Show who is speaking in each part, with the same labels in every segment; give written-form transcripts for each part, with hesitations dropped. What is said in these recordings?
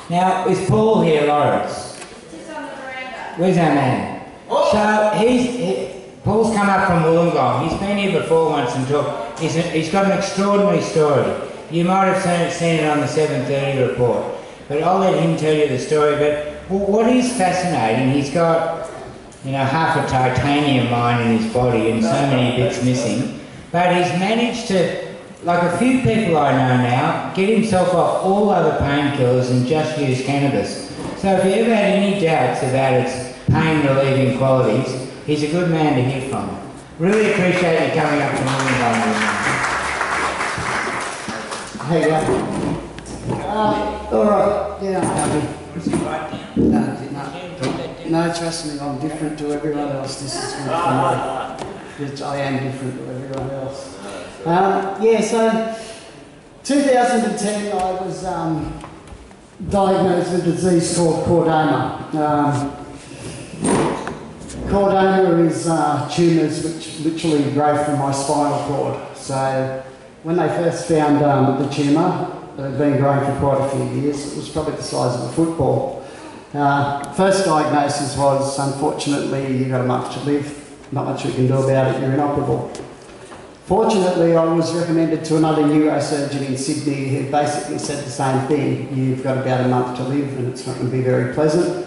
Speaker 1: Now, is Paul here, Lawrence?
Speaker 2: He's on the veranda.
Speaker 1: Where's our man?
Speaker 3: Oh.
Speaker 1: So, Paul's come up from Wollongong. He's been here before once and talked. He's got an extraordinary story. You might have seen it on the 7:30 report. But I'll let him tell you the story. But what is fascinating, he's got, you know, half a titanium mine in his body and so many bits missing. But he's managed to, like a few people I know now, get himself off all other painkillers and just use cannabis. So if you ever had any doubts about its pain-relieving qualities, he's a good man to hear from. Really appreciate you coming up to Wollongong.
Speaker 4: Hey, all right, yeah, I'm happy. No, trust me, I'm different to everyone else. This is good for me. I am different to everyone else. Yeah, so 2010 I was diagnosed with a disease called chordoma. Chordoma is tumours which literally grow from my spinal cord. So when they first found the tumour, it had been growing for quite a few years. It was probably the size of a football. First diagnosis was, unfortunately, you've got a month to live, not much you can do about it, you're inoperable. Fortunately, I was recommended to another neurosurgeon in Sydney who basically said the same thing. You've got about a month to live and it's not going to be very pleasant.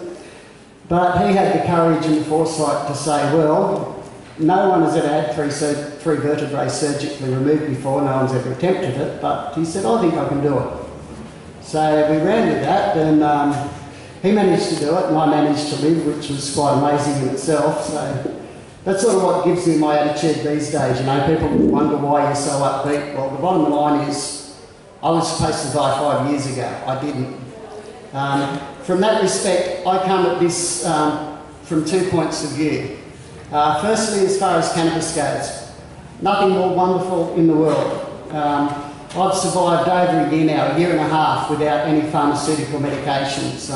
Speaker 4: But he had the courage and the foresight to say, well, no one has ever had three vertebrae surgically removed before, no one's ever attempted it, but he said, I think I can do it. So we ran with that and he managed to do it and I managed to live, which was quite amazing in itself. So that's sort of what gives me my attitude these days. You know, people wonder why you're so upbeat. Well, the bottom line is I was supposed to die 5 years ago. I didn't. From that respect, I come at this from 2 points of view. Firstly, as far as cannabis goes, nothing more wonderful in the world. I've survived over a year now, a year and a half, without any pharmaceutical medications.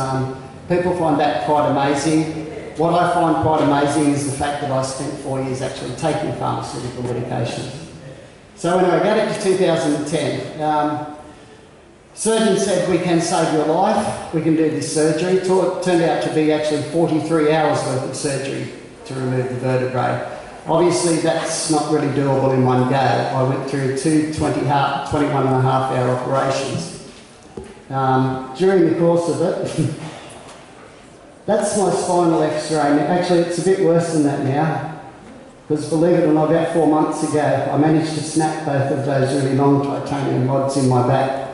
Speaker 4: People find that quite amazing. What I find quite amazing is the fact that I spent 4 years actually taking pharmaceutical medication. So when I got it to 2010, surgeon said, we can save your life, we can do this surgery. It turned out to be actually 43 hours worth of surgery to remove the vertebrae. Obviously that's not really doable in one go. I went through two 21.5-hour operations. During the course of it, that's my spinal x-ray. Actually it's a bit worse than that now, because believe it or not, about 4 months ago I managed to snap both of those really long titanium rods in my back.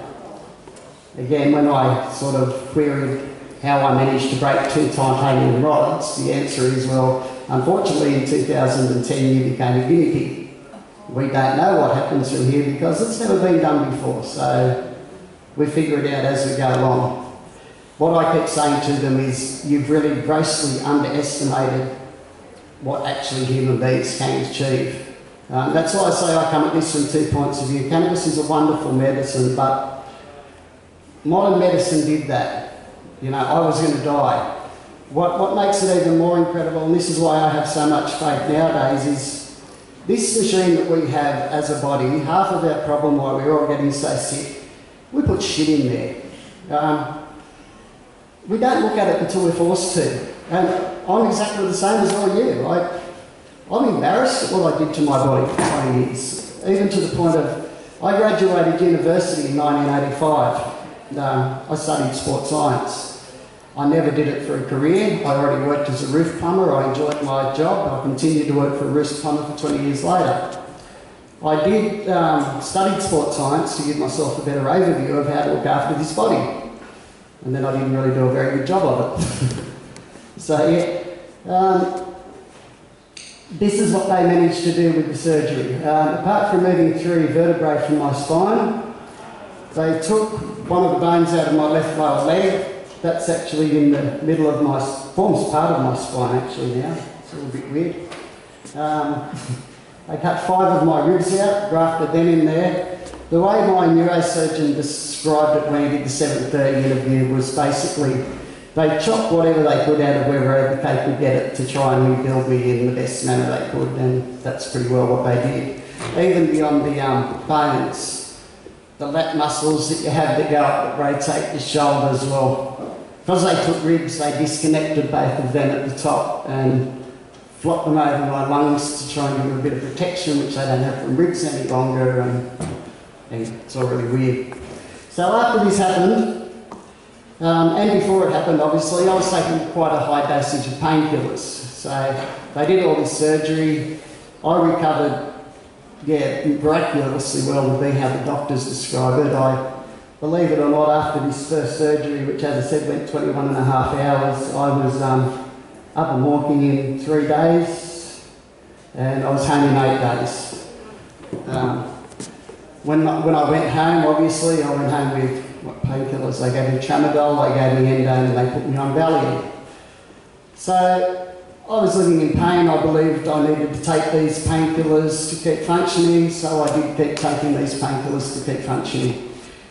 Speaker 4: Again, when I sort of queried how I managed to break 2 titanium rods, the answer is, well, unfortunately in 2010 you became a guinea pig. We don't know what happens from here because it's never been done before, so we figure it out as we go along. What I keep saying to them is, you've really grossly underestimated what actually human beings can achieve. That's why I say I come at this from 2 points of view. Cannabis is a wonderful medicine, but modern medicine did that. You know, I was going to die. What makes it even more incredible, and this is why I have so much faith nowadays, is this machine that we have as a body, half of our problem why we're all getting so sick, we put shit in there. We don't look at it until we're forced to. And I'm exactly the same as all you. I'm embarrassed at what I did to my body for 20 years, even to the point of, I graduated university in 1985. I studied sports science. I never did it for a career. I already worked as a roof plumber. I enjoyed my job. I continued to work for a roof plumber for 20 years later. I did studied sports science to give myself a better overview of how to look after this body. And then I didn't really do a very good job of it. So yeah, this is what they managed to do with the surgery. Apart from removing 3 vertebrae from my spine, they took one of the bones out of my left lower leg. That's actually in the middle of my, forms part of my spine actually now. It's a little bit weird. They cut 5 of my ribs out, grafted them in there. The way my neurosurgeon described it when he did the 7:30 interview was basically they chopped whatever they could out of wherever they could get it to try and rebuild me in the best manner they could, and that's pretty well what they did. Even beyond the bones, the lat muscles that you have that go up that rotate your shoulders, well, because they took ribs, they disconnected both of them at the top and flopped them over my lungs to try and give them a bit of protection, which they don't have from ribs any longer, and it's all really weird. So after this happened, and before it happened, obviously, I was taking quite a high dosage of painkillers. So they did all this surgery. I recovered, miraculously well would be how the doctors describe it. I, believe it or not, after this first surgery, which as I said went 21 and a half hours, I was up and walking in 3 days, and I was home in 8 days. When I went home, obviously, I went home with painkillers. They gave me tramadol, they gave me endone, and they put me on Valium. So I was living in pain. I believed I needed to take these painkillers to keep functioning, so I did keep taking these painkillers to keep functioning.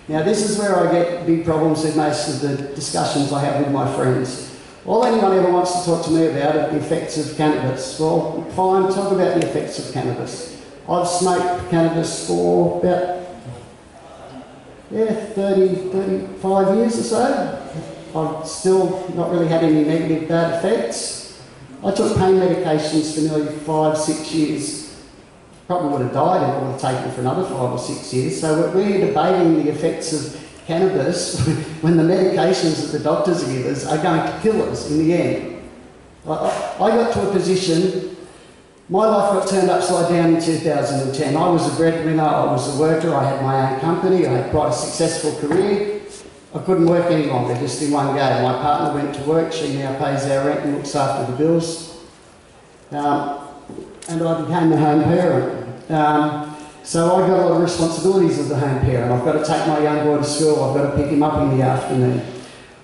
Speaker 4: Now this is where I get big problems with most of the discussions I have with my friends. All anyone ever wants to talk to me about are the effects of cannabis. Well, fine, talk about the effects of cannabis. I've smoked cannabis for about 35 years or so. I've still not really had any negative bad effects. I took pain medications for nearly 5-6 years. Probably would have died if I would have taken it for another 5 or 6 years. So we're debating the effects of cannabis when the medications that the doctors give us are going to kill us in the end. I got to a position, my life got turned upside down in 2010. I was a breadwinner, I was a worker, I had my own company, I had quite a successful career. I couldn't work any longer, just in one go. My partner went to work, she now pays our rent and looks after the bills. And I became the home parent. So I got a lot of responsibilities as the home parent. I've got to take my young boy to school, I've got to pick him up in the afternoon.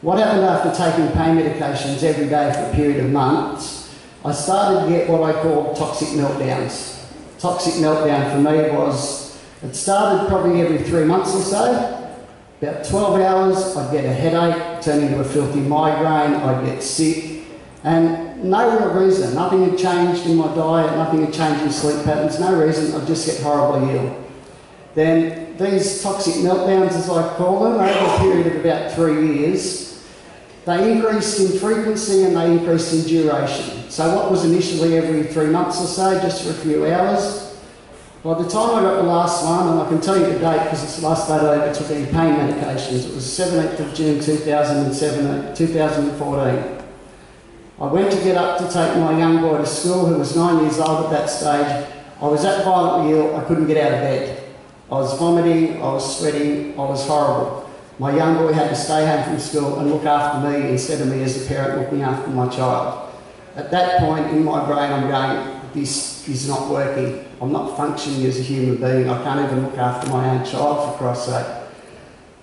Speaker 4: What happened after taking pain medications every day for a period of months, I started to get what I call toxic meltdowns. Toxic meltdown for me was, it started probably every 3 months or so. About 12 hours, I'd get a headache, turn into a filthy migraine, I'd get sick, and no real reason. Nothing had changed in my diet, nothing had changed in sleep patterns, no reason, I'd just get horribly ill. Then these toxic meltdowns, as I call them, over a period of about 3 years, they increased in frequency and they increased in duration. So what was initially every 3 months or so, just for a few hours, by the time I got the last one, and I can tell you the date because it's the last date I ever took any pain medications, it was 17th of June 2014. I went to get up to take my young boy to school, who was 9 years old at that stage. I was that violently ill, I couldn't get out of bed. I was vomiting, I was sweating, I was horrible. My young boy had to stay home from school and look after me instead of me as a parent looking after my child. At that point in my brain I'm going, this is not working. I'm not functioning as a human being. I can't even look after my own child, for Christ's sake.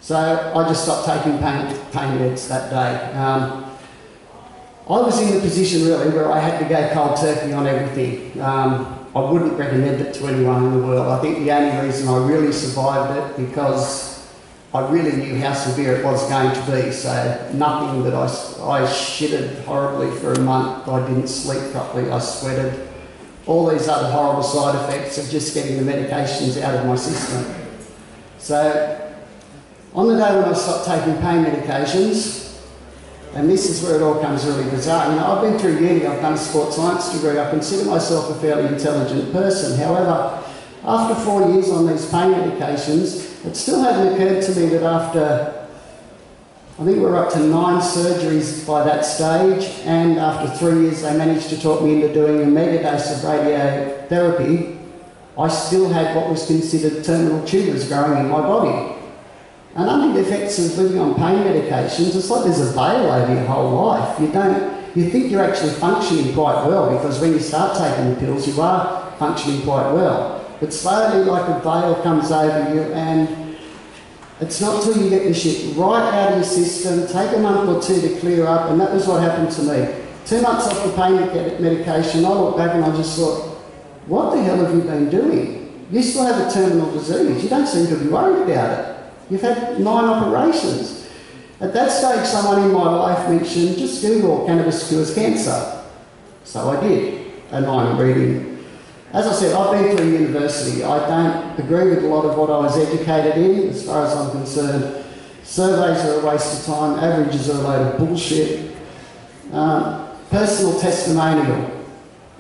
Speaker 4: So I just stopped taking pain meds that day. I was in the position really where I had to go cold turkey on everything. I wouldn't recommend it to anyone in the world. I think the only reason I really survived it because I really knew how severe it was going to be. So nothing that I shitted horribly for a month. I didn't sleep properly. I sweated. All these other horrible side effects of just getting the medications out of my system. So on the day when I stopped taking pain medications, and this is where it all comes really bizarre. You know, I've been through uni, I've done a sports science degree, I consider myself a fairly intelligent person. However, after 4 years on these pain medications, it still hadn't occurred to me that after, I think we're up to 9 surgeries by that stage, and after 3 years they managed to talk me into doing a mega dose of radiotherapy, I still had what was considered terminal tumours growing in my body. And under the effects of living on pain medications, it's like there's a veil over your whole life. You think you're actually functioning quite well, because when you start taking the pills, you are functioning quite well. But slowly, like a veil comes over you, and it's not till you get the shit right out of your system, take a month or 2 to clear up, and that was what happened to me. 2 months off the pain medication, I looked back and I just thought, what the hell have you been doing? You still have a terminal disease. You don't seem to be worried about it. You've had 9 operations. At that stage, someone in my life mentioned, just Google cannabis cures cancer. So I did, and I'm reading. As I said, I've been through university. I don't agree with a lot of what I was educated in, as far as I'm concerned. Surveys are a waste of time, averages are a load of bullshit. Personal testimonial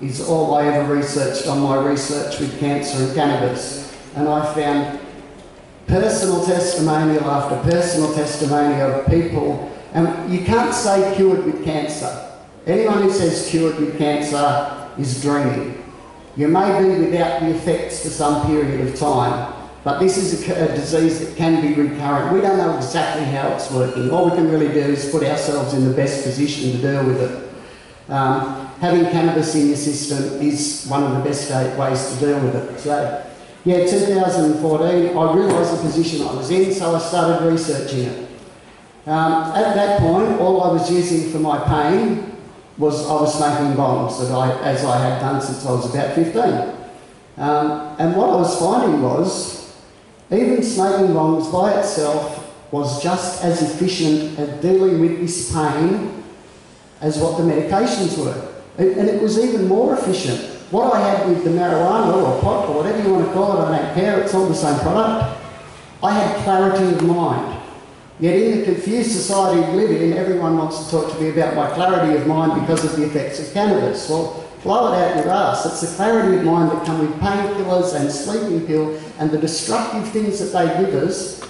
Speaker 4: is all I ever researched on my research with cancer and cannabis. And I found personal testimonial after personal testimonial of people, and you can't say cured with cancer. Anyone who says cured with cancer is dreaming. You may be without the effects for some period of time, but this is a disease that can be recurrent. We don't know exactly how it's working. All we can really do is put ourselves in the best position to deal with it. Having cannabis in your system is one of the best ways to deal with it. So, yeah, 2014, I realised the position I was in, so I started researching it. At that point, all I was using for my pain was I was smoking bongs, as I had done since I was about 15. And what I was finding was, even smoking bongs by itself was just as efficient at dealing with this pain as what the medications were. And it was even more efficient. What I had with the marijuana or pot or whatever you want to call it, I don't care, it's all the same product. I had clarity of mind. Yet in the confused society we live in, everyone wants to talk to me about my clarity of mind because of the effects of cannabis. Well, blow it out your ass. It's the clarity of mind that come with painkillers and sleeping pill and the destructive things that they give us.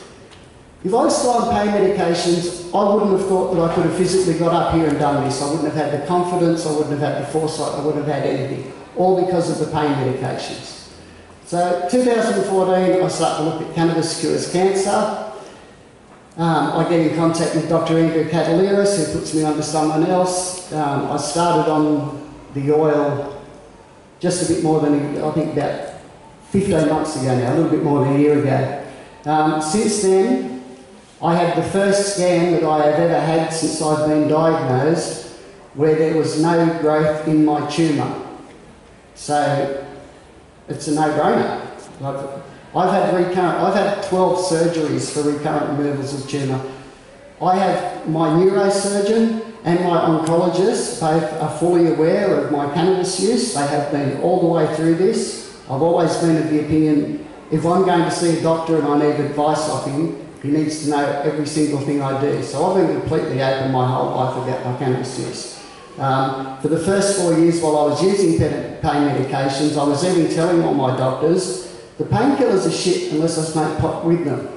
Speaker 4: If I was still on pain medications, I wouldn't have thought that I could have physically got up here and done this. I wouldn't have had the confidence, I wouldn't have had the foresight, I wouldn't have had anything. All because of the pain medications. So 2014, I started to look at cannabis cures cancer. I get in contact with Dr. Andrew Cataliris, who puts me under someone else. I started on the oil just a bit more than, I think about 15 months ago now, a little bit more than a year ago. Since then, I had the first scan that I have ever had since I've been diagnosed where there was no growth in my tumour. So it's a no-brainer. I've had 12 surgeries for recurrent removals of tumour. I have my neurosurgeon and my oncologist, both are fully aware of my cannabis use. They have been all the way through this. I've always been of the opinion, if I'm going to see a doctor and I need advice of him, he needs to know every single thing I do. So I've been completely open my whole life about my cannabis use. For the first 4 years while I was using pain medications, I was even telling all my doctors, the painkillers are shit unless I smoke pot with them.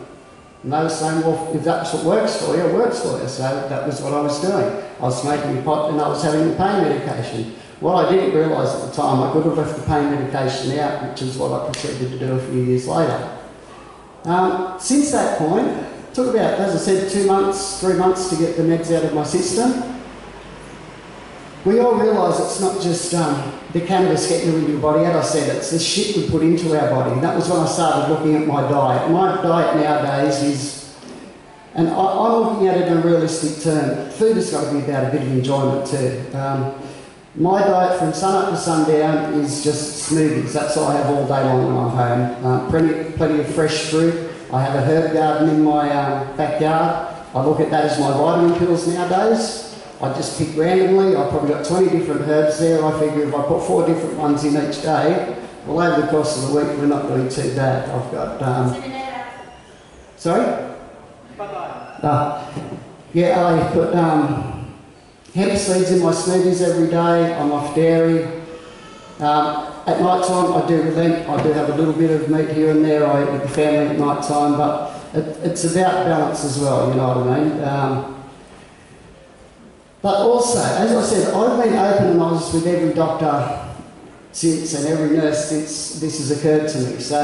Speaker 4: And they were saying, well, if that's what works for you, it works for you. So that was what I was doing. I was smoking pot and I was having the pain medication. What I didn't realise at the time, I could have left the pain medication out, which is what I proceeded to do a few years later. Since that point, it took about, as I said, 2 months, 3 months to get the meds out of my system. We all realise it's not just the cannabis getting into your body. As I said, it's the shit we put into our body. That was when I started looking at my diet. My diet nowadays is, and I'm looking at it in a realistic term, food has got to be about a bit of enjoyment too. My diet from sun up to sundown is just smoothies. That's all I have all day long when I'm home. Plenty of fresh fruit. I have a herb garden in my backyard. I look at that as my vitamin pills nowadays. I just pick randomly. I've probably got 20 different herbs there. I figure if I put 4 different ones in each day, well, over the course of the week, we're not doing too bad. I've got... Sorry? Yeah, I put hemp seeds in my smoothies every day. I'm off dairy. At night time, I do relent. I do have a little bit of meat here and there. I eat with the family at night time, but it's about balance as well, you know what I mean? But also, as I said, I've been open and honest with every doctor since and every nurse since this has occurred to me. So,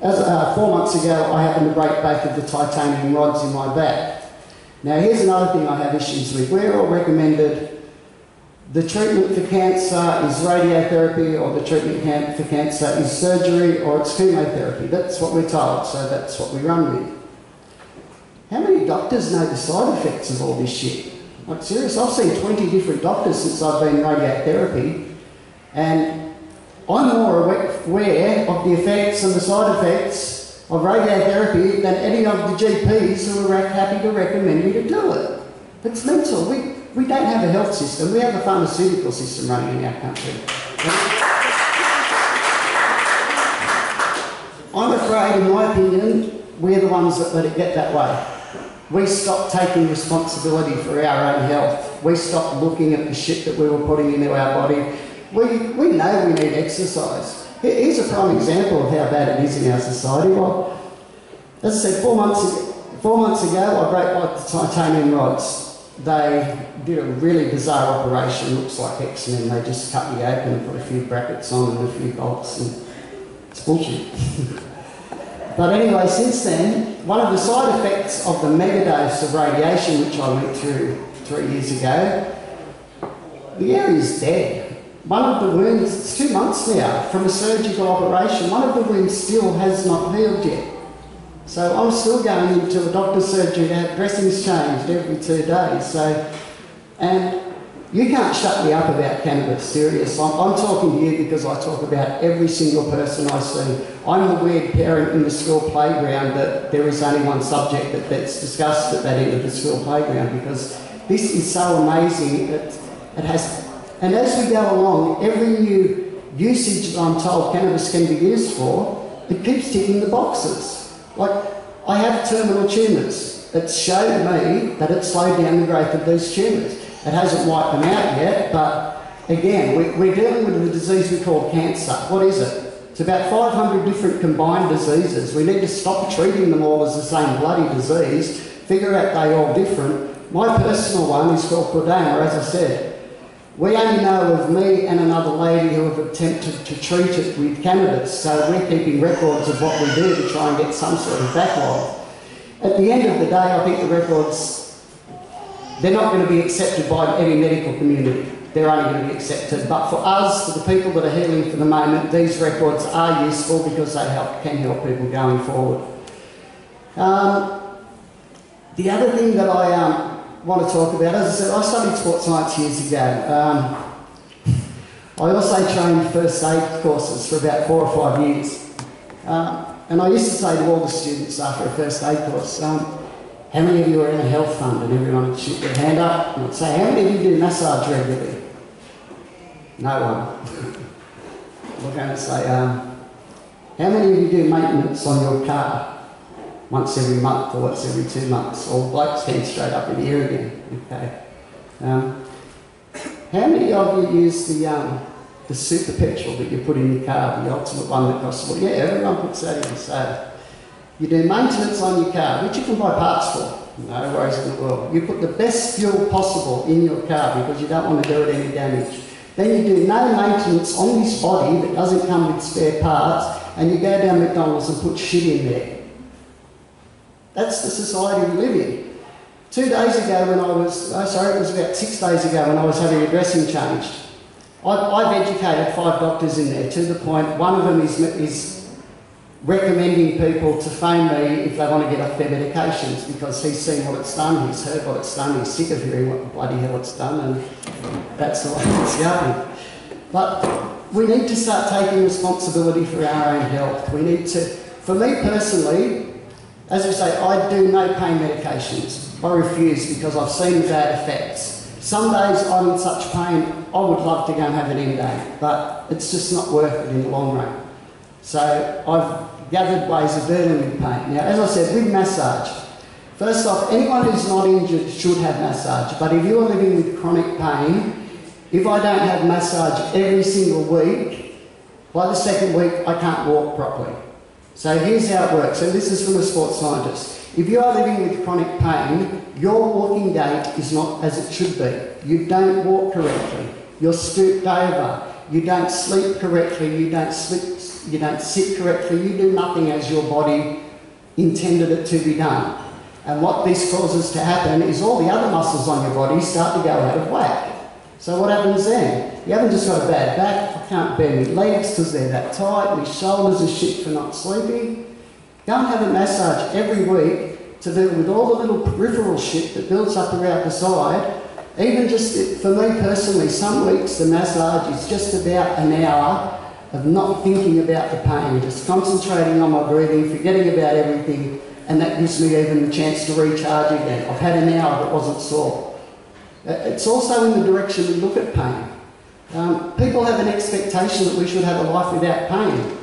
Speaker 4: as 4 months ago, I happened to break both of the titanium rods in my back. Now, here's another thing I have issues with. We're all recommended the treatment for cancer is radiotherapy, or the treatment for cancer is surgery, or it's chemotherapy. That's what we're told, so that's what we run with. How many doctors know the side effects of all this shit? Like, serious, I've seen 20 different doctors since I've been in radiotherapy, and I'm more aware of the effects and the side effects of radiotherapy than any of the GPs who are happy to recommend me to do it. It's mental. We don't have a health system, we have a pharmaceutical system running in our country. I'm afraid, in my opinion, we're the ones that let it get that way. we stopped taking responsibility for our own health. We stopped looking at the shit that we were putting into our body. We know we need exercise. Here's a prime example of how bad it is in our society. Well, as I said, 4 months ago, I broke my titanium rods. They did a really bizarre operation, looks like X-Men. They just cut me open and put a few brackets on and a few bolts, and it's bullshit. But anyway, since then, one of the side effects of the megadose of radiation, which I went through 3 years ago, the area's dead. One of the wounds, it's 2 months now from a surgical operation, one of the wounds still has not healed yet. So I'm still going into a doctor's surgery to have dressings changed every 2 days. So, and you can't shut me up about cannabis, serious. I'm talking to you because I talk about every single person I see. I'm the weird parent in the school playground that there is only one subject that's discussed at that end of the school playground, because this is so amazing. It has, and as we go along, every new usage that I'm told cannabis can be used for, it keeps ticking the boxes. Like, I have terminal tumours. It's showed me that it slowed down the growth of these tumours. It hasn't wiped them out yet, but again, we're dealing with a disease we call cancer. What is it? It's about 500 different combined diseases. We need to stop treating them all as the same bloody disease, figure out they're all different. My personal one is called chordoma, as I said. We only know of me and another lady who have attempted to treat it with cannabis, so we're keeping records of what we do to try and get some sort of backlog. At the end of the day, I think the records, they're not going to be accepted by any medical community. They're only going to be accepted. But for us, for the people that are healing for the moment, these records are useful because they can help people going forward. The other thing that I want to talk about, as I said, I studied sports science years ago. I also trained first aid courses for about 4 or 5 years. And I used to say to all the students after a first aid course, how many of you are in a health fund? And everyone would shoot their hand up and I'd say, how many of you do massage regularly? No one. We're going to say, how many of you do maintenance on your car? Once every month or once every 2 months, or blokes hand straight up in the air again. Okay. How many of you use the super petrol that you put in your car, the ultimate one that costs a lot? Yeah, everyone puts that in. So you do maintenance on your car, which you can buy parts for. No worries in the world. You put the best fuel possible in your car because you don't want to do it any damage. Then you do no maintenance on this body that doesn't come with spare parts, and you go down McDonald's and put shit in there. That's the society we live in. 2 days ago when it was about 6 days ago when I was having a dressing changed, I've educated 5 doctors in there to the point one of them is recommending people to phone me if they want to get off their medications because he's seen what it's done, he's heard what it's done, he's sick of hearing what the bloody hell it's done, and that's the way it's going. But we need to start taking responsibility for our own health. We need to, for me personally, as I say, I do no pain medications. I refuse because I've seen the bad effects. Some days I'm in such pain, I would love to go and have an end day, but it's just not worth it in the long run. So I've gathered ways of dealing with pain. Now, as I said, with massage, first off, anyone who's not injured should have massage, but if you're living with chronic pain, if I don't have massage every single week, by the second week I can't walk properly. So here's how it works, and this is from a sports scientist. If you are living with chronic pain, your walking gait is not as it should be. You don't walk correctly. You're stooped over. You don't sleep correctly. You don't sit correctly. You do nothing as your body intended it to be done. And what this causes to happen is all the other muscles on your body start to go out of whack. So what happens then? You haven't just got a bad back, I can't bend my legs because they're that tight, my shoulders are shit for not sleeping. Go and have a massage every week to deal with all the little peripheral shit that builds up around the side. Even just, for me personally, some weeks the massage is just about an hour of not thinking about the pain, just concentrating on my breathing, forgetting about everything, and that gives me even the chance to recharge again. I've had an hour that wasn't sore. It's also in the direction we look at pain. People have an expectation that we should have a life without pain.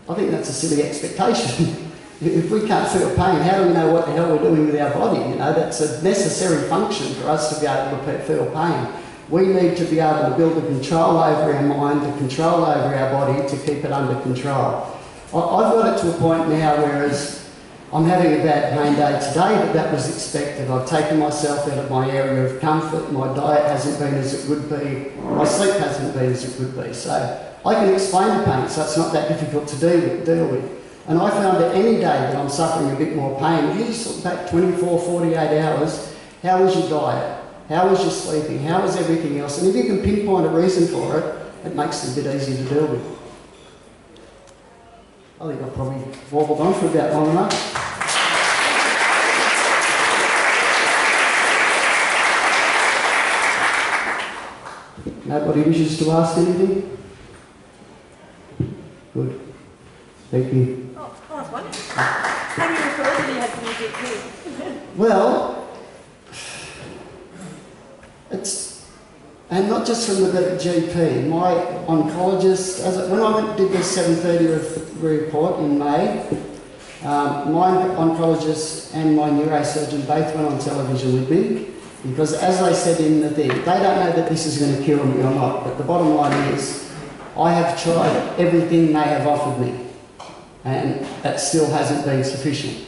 Speaker 4: I think that's a silly expectation. If we can't feel pain, how do we know what the hell we're doing with our body? You know, that's a necessary function for us to be able to feel pain. We need to be able to build a control over our mind, a control over our body to keep it under control. I've got it to a point now whereas I'm having a bad pain day today, but that was expected. I've taken myself out of my area of comfort. My diet hasn't been as it would be. My sleep hasn't been as it would be. So I can explain the pain, so it's not that difficult to deal with. And I found that any day that I'm suffering a bit more pain, if you just look back 24, 48 hours, how was your diet? How was your sleeping? How was everything else? And if you can pinpoint a reason for it, it makes it a bit easier to deal with. I think I've probably warbled on for about long enough. Nobody wishes to ask anything? Good. Thank you.
Speaker 2: Oh, I was wondering. How many referrals have you had from your GP?
Speaker 4: Well, and not just from the GP, my oncologist, when I did the 7:30 report in May, my oncologist and my neurosurgeon both went on television with me because as they said in the thing, they don't know that this is going to cure me or not, but the bottom line is I have tried everything they have offered me and that still hasn't been sufficient.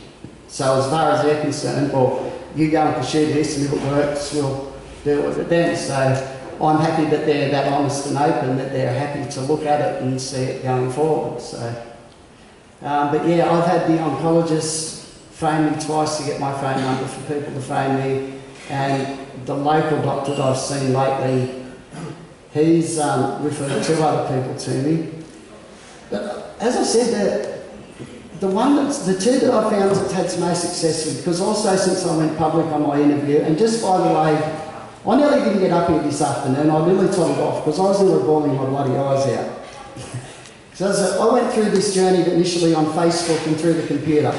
Speaker 4: So as far as they're concerned, well, you go and pursue this and if it works, we'll deal with it then. So I'm happy that they're that honest and open, that they're happy to look at it and see it going forward. So, but yeah, I've had the oncologist phone me twice to get my phone number for people to phone me, and the local doctor that I've seen lately, he's referred 2 other people to me. But as I said, the 2 that I found that had most success with, because also since I went public on my interview, and just by the way, I nearly didn't get up here this afternoon. I nearly toddled off because I was nearly bawling my bloody eyes out. So I went through this journey initially on Facebook and through the computer.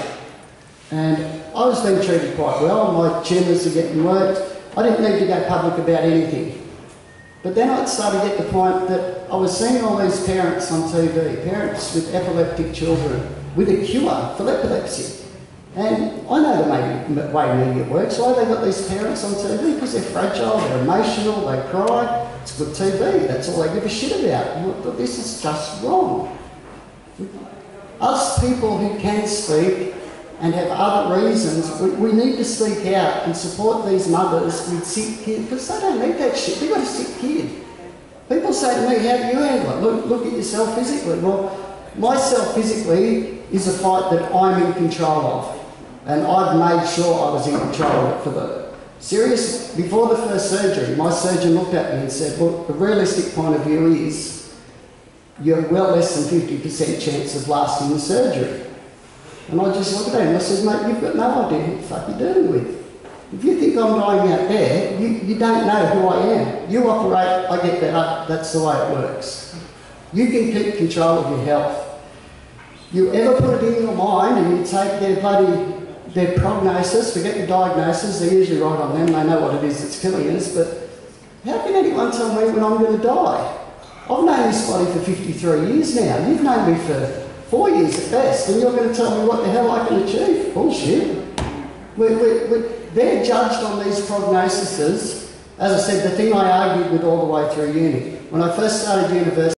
Speaker 4: And I was being treated quite well. My tumours are getting worked. I didn't need to go public about anything. But then I started to get the point that I was seeing all these parents on TV, parents with epileptic children, with a cure for epilepsy. And I know the way media works. Why have they got these parents on TV? Because they're fragile, they're emotional, they cry. It's good TV, that's all they give a shit about. But this is just wrong. Us people who can speak and have other reasons, we need to speak out and support these mothers with sick kids, because they don't need that shit. They've got a sick kid. People say to me, how do you handle it? Look at yourself physically. Well, myself physically is a fight that I'm in control of. And I've made sure I was in control of it for before the first surgery, my surgeon looked at me and said, look, the realistic point of view is you're well less than 50% chance of lasting the surgery. And I just looked at him and I said, mate, you've got no idea what the fuck you're dealing with. If you think I'm dying out there, you don't know who I am. You operate, I get that up, that's the way it works. You can keep control of your health. You ever put it in your mind and you take their prognosis, forget the diagnosis, they're usually right on them, they know what it is that's killing us, but how can anyone tell me when I'm going to die? I've known this body for 53 years now, you've known me for 4 years at best, and you're going to tell me what the hell I can achieve? Bullshit. They're judged on these prognoses. As I said, the thing I argued with all the way through uni. When I first started university,